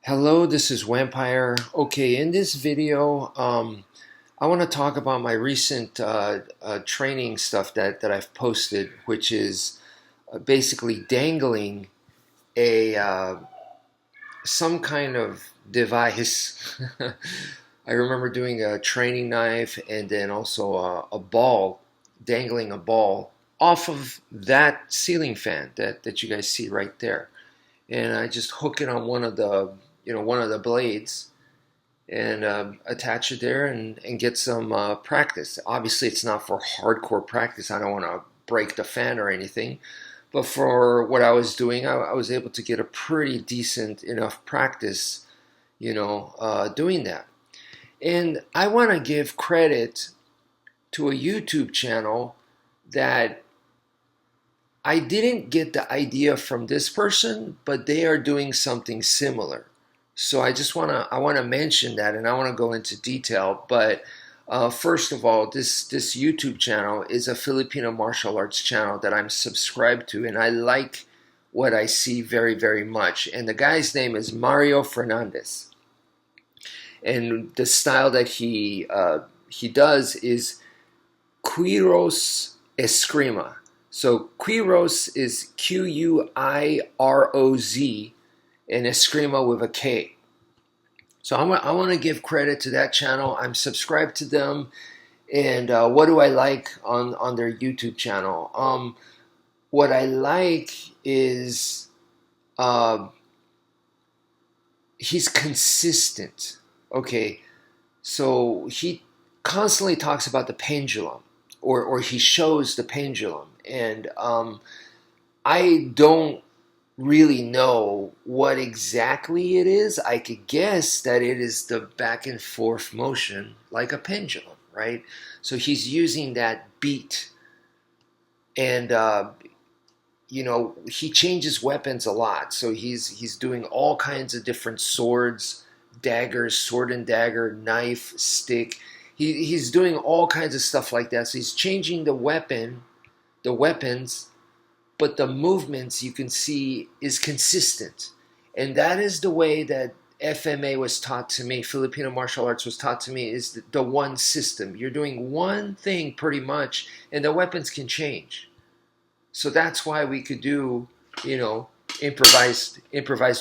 Hello, this is Wmpyr. Okay, in this video, I want to talk about my recent training stuff that I've posted, which is basically dangling a some kind of device. I remember doing a training knife and then also a ball, dangling a ball off of that ceiling fan that you guys see right there, and I just hook it on one of the blades and attach it there and get some practice. Obviously, it's not for hardcore practice. I don't want to break the fan or anything, but for what I was doing, I was able to get a pretty decent enough practice, doing that. And I want to give credit to a YouTube channel that I didn't get the idea from this person, but they are doing something similar. So I want to mention that, and I want to go into detail. But first of all, this YouTube channel is a Filipino martial arts channel that I'm subscribed to, and I like what I see very, very much. And the guy's name is Mario Fernandez, and the style that he does is Quiros Escrima. So Quiros is Quiroz, and Escrima with a K. So I want to give credit to that channel. I'm subscribed to them. And what do I like on their YouTube channel? What I like is he's consistent. Okay, so he constantly talks about the pendulum, or he shows the pendulum. And I don't really know what exactly it is. I could guess that it is the back and forth motion like a pendulum, right? So he's using that beat, and he changes weapons a lot. So he's doing all kinds of different swords, daggers, sword and dagger, knife, stick. He's doing all kinds of stuff like that. So he's changing the weapons, but the movements you can see is consistent. And that is the way that FMA was taught to me, Filipino martial arts was taught to me, is the one system. You're doing one thing pretty much, and the weapons can change. So that's why we could do, improvised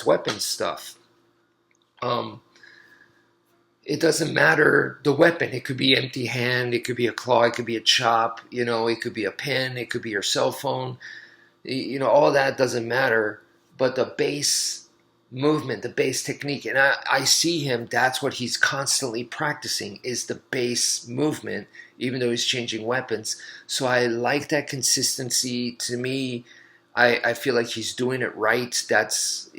weapons stuff. It doesn't matter the weapon. It could be empty hand, it could be a claw, it could be a chop, it could be a pen, it could be your cell phone. All that doesn't matter, but the base movement, the base technique, and I see him, that's what he's constantly practicing, is the base movement, even though he's changing weapons. So I like that consistency. To me, I feel like he's doing it right. That's,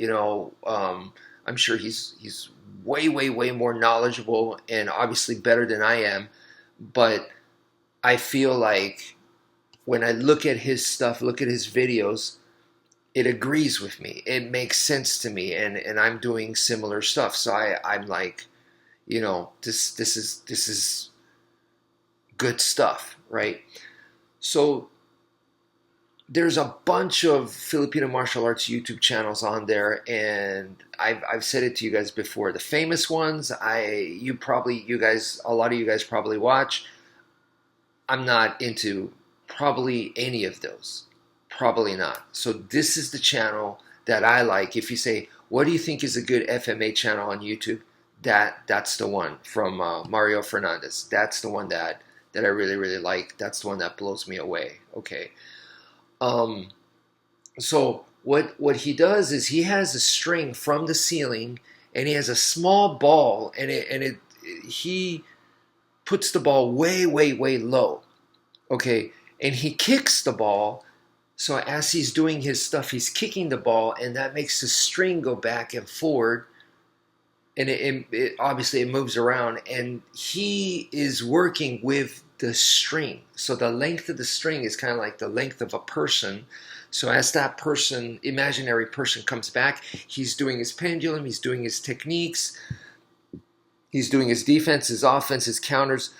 I'm sure he's way, way, way more knowledgeable and obviously better than I am, but I feel like when I look at his stuff, look at his videos, it agrees with me. It makes sense to me, and I'm doing similar stuff. So I'm like, this is good stuff, right? So there's a bunch of Filipino martial arts YouTube channels on there, and I've said it to you guys before. The famous ones, a lot of you guys probably watch. I'm not into probably any of those. Probably not. So this is the channel that I like. If you say, what do you think is a good FMA channel on YouTube? That's the one from Mario Fernandez. That's the one that I really, really like. That's the one that blows me away. Okay. So what he does is he has a string from the ceiling, and he has a small ball, and he puts the ball way, way, way low. Okay, and he kicks the ball. So as he's doing his stuff, he's kicking the ball, and that makes the string go back and forward, and it obviously it moves around, and he is working with the string. So the length of the string is kind of like the length of a person. So as that person, imaginary person, comes back, he's doing his pendulum, he's doing his techniques, he's doing his defense, his offense, his counters.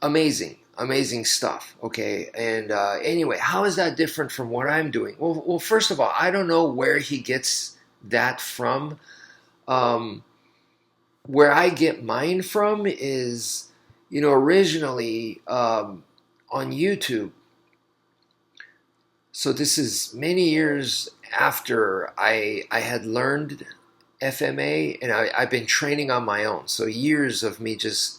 Amazing. amazing stuff. Okay, and anyway, how is that different from what I'm doing? Well, first of all, I don't know where he gets that from. Um, where I get mine from is, originally on YouTube. So this is many years after I had learned FMA, and I've been training on my own. So years of me just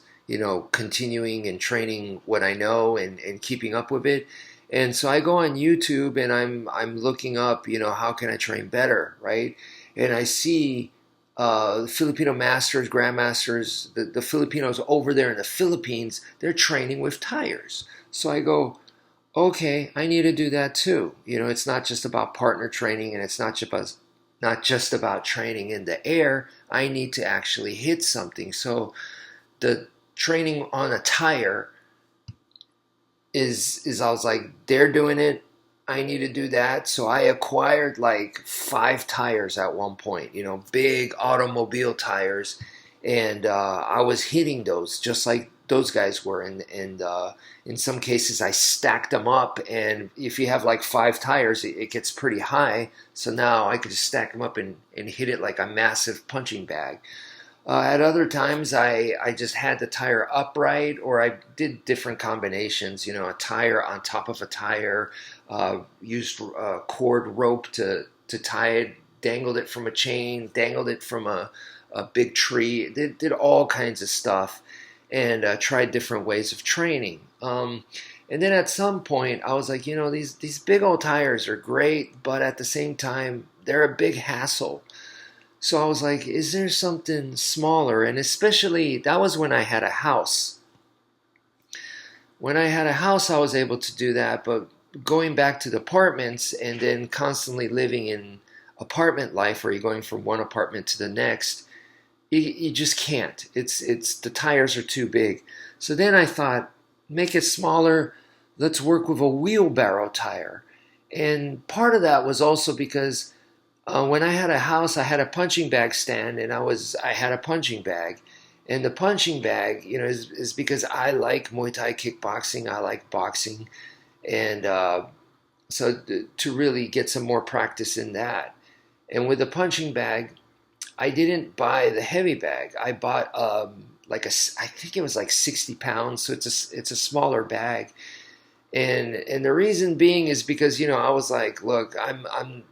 continuing and training what I know and keeping up with it. And so I go on YouTube and I'm looking up, how can I train better, right? And I see Filipino masters, grandmasters, the Filipinos over there in the Philippines, they're training with tires. So I go, okay, I need to do that too. It's not just about partner training, and it's not just about training in the air. I need to actually hit something. So the training on a tire is I was like, they're doing it, I need to do that. So I acquired like 5 tires at one point, big automobile tires, and I was hitting those just like those guys were, and in some cases I stacked them up, and if you have like 5 tires, it gets pretty high. So now I could just stack them up and hit it like a massive punching bag. At other times, I just had the tire upright, or I did different combinations. A tire on top of a tire, used cord rope to tie it, dangled it from a chain, dangled it from a big tree. Did all kinds of stuff, and tried different ways of training. And then at some point, I was like, these big old tires are great, but at the same time, they're a big hassle. So I was like, is there something smaller? And especially, that was when I had a house. When I had a house, I was able to do that. But going back to the apartments and then constantly living in apartment life, where you're going from one apartment to the next, you just can't. It's the tires are too big. So then I thought, make it smaller. Let's work with a wheelbarrow tire. And part of that was also because when I had a house, I had a punching bag stand, and I had a punching bag, and the punching bag, is because I like Muay Thai kickboxing, I like boxing, and so to really get some more practice in that. And with the punching bag, I didn't buy the heavy bag. I bought I think it was like 60 pounds, so it's a smaller bag, and the reason being is because I was like, look, I'm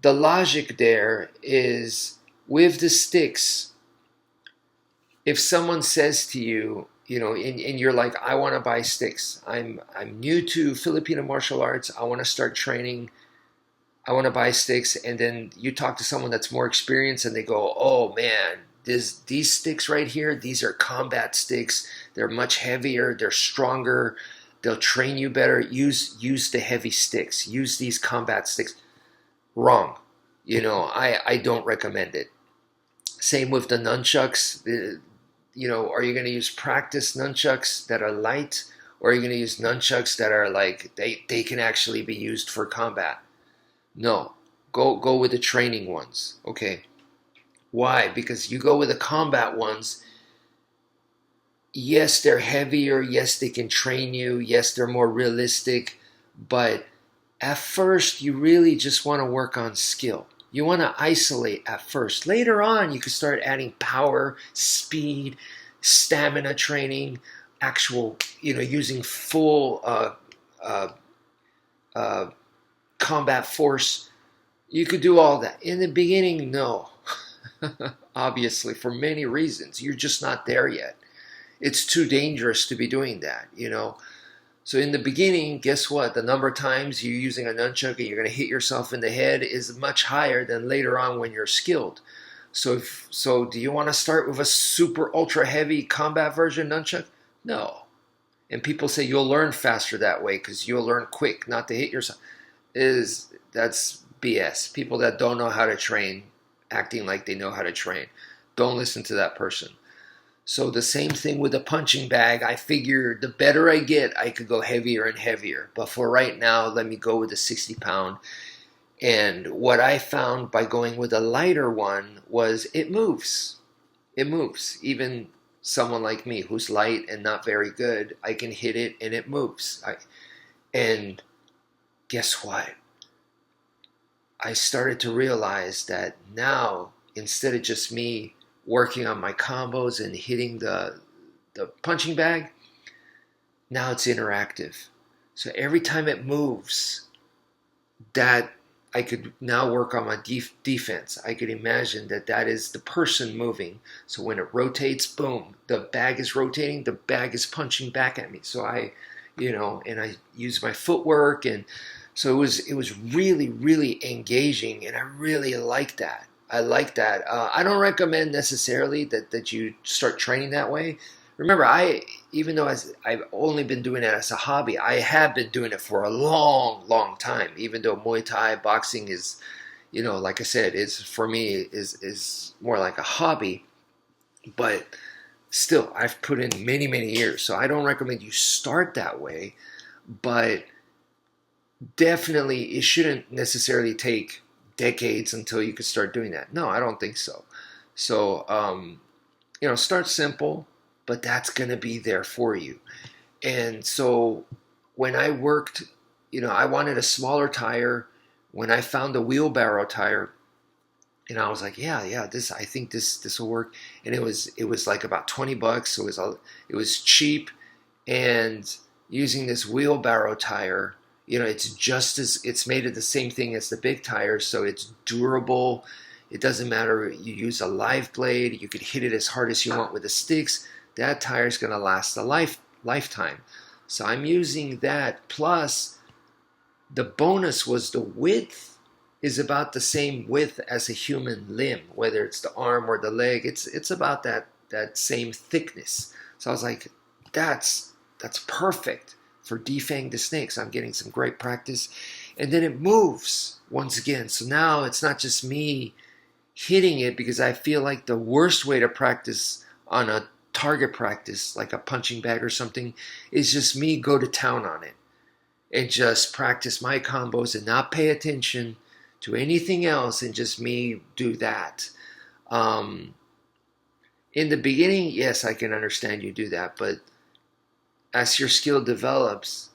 the logic there is, with the sticks, if someone says to you, and you're like, I want to buy sticks. I'm new to Filipino martial arts. I want to start training. I want to buy sticks. And then you talk to someone that's more experienced, and they go, oh man, these sticks right here, these are combat sticks. They're much heavier. They're stronger. They'll train you better. Use the heavy sticks. Use these combat sticks. Wrong. I don't recommend it. Same with the nunchucks. Are you going to use practice nunchucks that are light, or are you going to use nunchucks that are like, they can actually be used for combat? No. Go with the training ones. Okay. Why? Because you go with the combat ones, yes, they're heavier. Yes, they can train you. Yes, they're more realistic. But at first, you really just want to work on skill. You want to isolate at first. Later on, you can start adding power, speed, stamina training, actual, using full combat force. You could do all that. In the beginning, no. Obviously, for many reasons. You're just not there yet. It's too dangerous to be doing that, So in the beginning, guess what? The number of times you're using a nunchuck and you're going to hit yourself in the head is much higher than later on when you're skilled. So do you want to start with a super ultra heavy combat version nunchuck? No. And people say you'll learn faster that way because you'll learn quick not to hit yourself. That's BS. People that don't know how to train acting like they know how to train. Don't listen to that person. So the same thing with the punching bag. I figure the better I get, I could go heavier and heavier. But for right now, let me go with the 60 pound. And what I found by going with a lighter one was it moves. It moves. Even someone like me who's light and not very good, I can hit it and it moves. And guess what? I started to realize that now, instead of just me working on my combos and hitting the punching bag, now it's interactive. So every time it moves, that I could now work on my defense. I could imagine that that is the person moving. So when it rotates, boom, the bag is rotating, the bag is punching back at me. So and I use my footwork, and so it was really, really engaging, and I really like that. I like that. I don't recommend necessarily that you start training that way. Remember, even though I've only been doing it as a hobby, I have been doing it for a long, long time. Even though Muay Thai boxing is, like I said, is for me is more like a hobby, but still, I've put in many, many years. So I don't recommend you start that way, but definitely it shouldn't necessarily take decades until you could start doing that. No, I don't think so. So, start simple, but that's going to be there for you. And so when I worked, I wanted a smaller tire. When I found the wheelbarrow tire, and I was like, yeah, I think this will work. And it was like about $20, so it was cheap. And using this wheelbarrow tire, it's made of the same thing as the big tires, so it's durable. It doesn't matter. You use a live blade. You could hit it as hard as you want with the sticks. That tire is going to last a lifetime. So I'm using that. Plus, the bonus was the width is about the same width as a human limb, whether it's the arm or the leg. It's about that same thickness. So I was like, that's perfect for defanging the snakes. I'm getting some great practice. And then it moves once again. So now it's not just me hitting it, because I feel like the worst way to practice on a target practice, like a punching bag or something, is just me go to town on it and just practice my combos and not pay attention to anything else and just me do that. In the beginning, yes, I can understand you do that, but as your skill develops,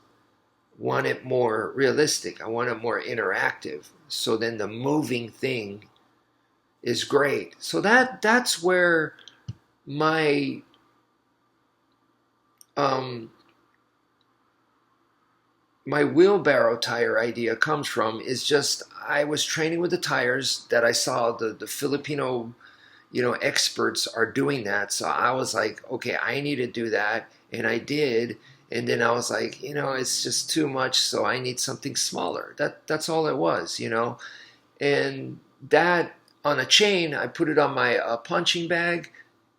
want it more realistic. I want it more interactive. So then the moving thing is great. So that's where my my wheelbarrow tire idea comes from. Is just I was training with the tires that I saw the Filipino experts are doing that. So I was like, okay, I need to do that. And I did. And then I was like, it's just too much. So I need something smaller. That's all it was, And that on a chain, I put it on my punching bag,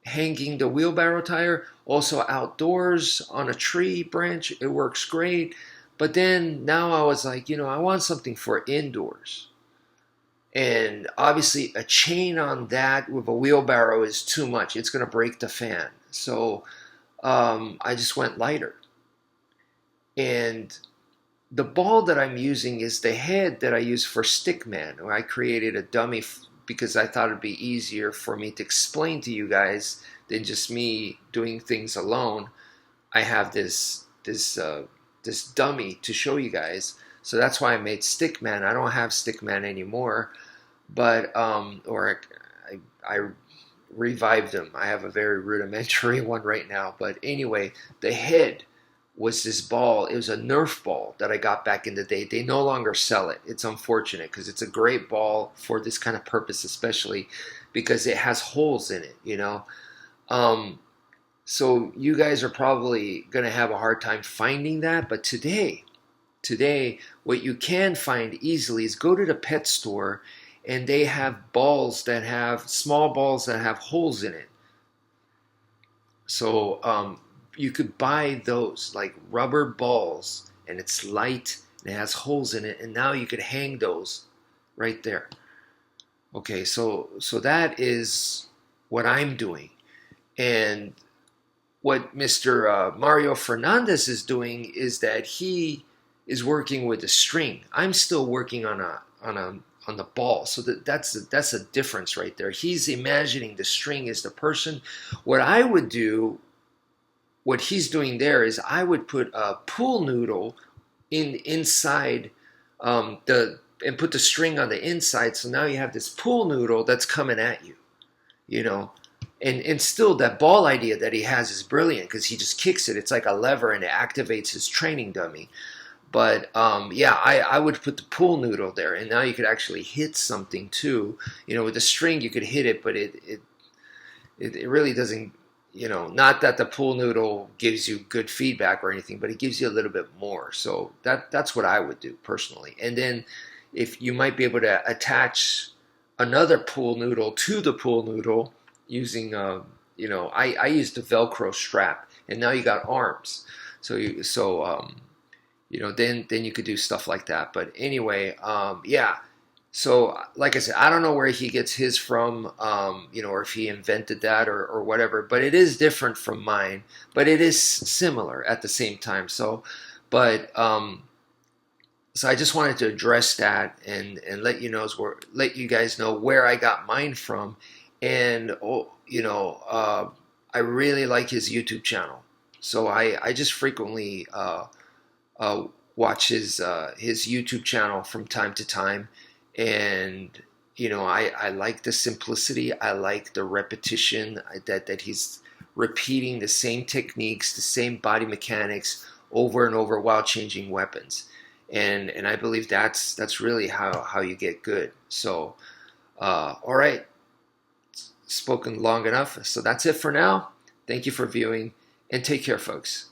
hanging the wheelbarrow tire. Also outdoors on a tree branch. It works great. But then now I was like, I want something for indoors. And obviously a chain on that with a wheelbarrow is too much. It's going to break the fan. So I just went lighter. And the ball that I'm using is the head that I use for Stickman. I created a dummy because I thought it'd be easier for me to explain to you guys than just me doing things alone. I have this dummy to show you guys. So that's why I made Stickman. I don't have Stickman anymore, but I revived them. I have a very rudimentary one right now. But anyway, the head was this ball. It was a Nerf ball that I got back in the day. They no longer sell it. It's unfortunate because it's a great ball for this kind of purpose, especially because it has holes in it, So you guys are probably going to have a hard time finding that. But today, what you can find easily is go to the pet store, and they have small balls that have holes in it. So you could buy those like rubber balls, and it's light and it has holes in it, and now you could hang those right there. Okay, so that is what I'm doing. And what Mr. Mario Fernandez is doing is that he is working with a string. I'm still working on on the ball. So that's a difference right there. He's imagining the string is the person. What I would do, what he's doing there is I would put a pool noodle inside the and put the string on the inside. So now you have this pool noodle that's coming at you, you know. And still that ball idea that he has is brilliant because he just kicks it. It's like a lever and it activates his training dummy. But yeah, I would put the pool noodle there, and now you could actually hit something too. You know, with the string you could hit it, but it really doesn't. You know, not that the pool noodle gives you good feedback or anything, but it gives you a little bit more. So that's what I would do personally. And then if you might be able to attach another pool noodle to the pool noodle using you know, I used the Velcro strap, and now you got arms. So you know, then you could do stuff like that. But anyway, yeah. So, like I said, I don't know where he gets his from, you know, or if he invented that or whatever, but it is different from mine, but it is similar at the same time. So, but, so I just wanted to address that and let you know, let you guys know where I got mine from. And, oh, you know, I really like his YouTube channel. So I just frequently, watch his YouTube channel from time to time. And you know, I like the simplicity. I like the repetition that he's repeating the same techniques, the same body mechanics over and over while changing weapons. And I believe that's really how you get good. So all right, spoken long enough. So that's it for now. Thank you for viewing, and take care, folks.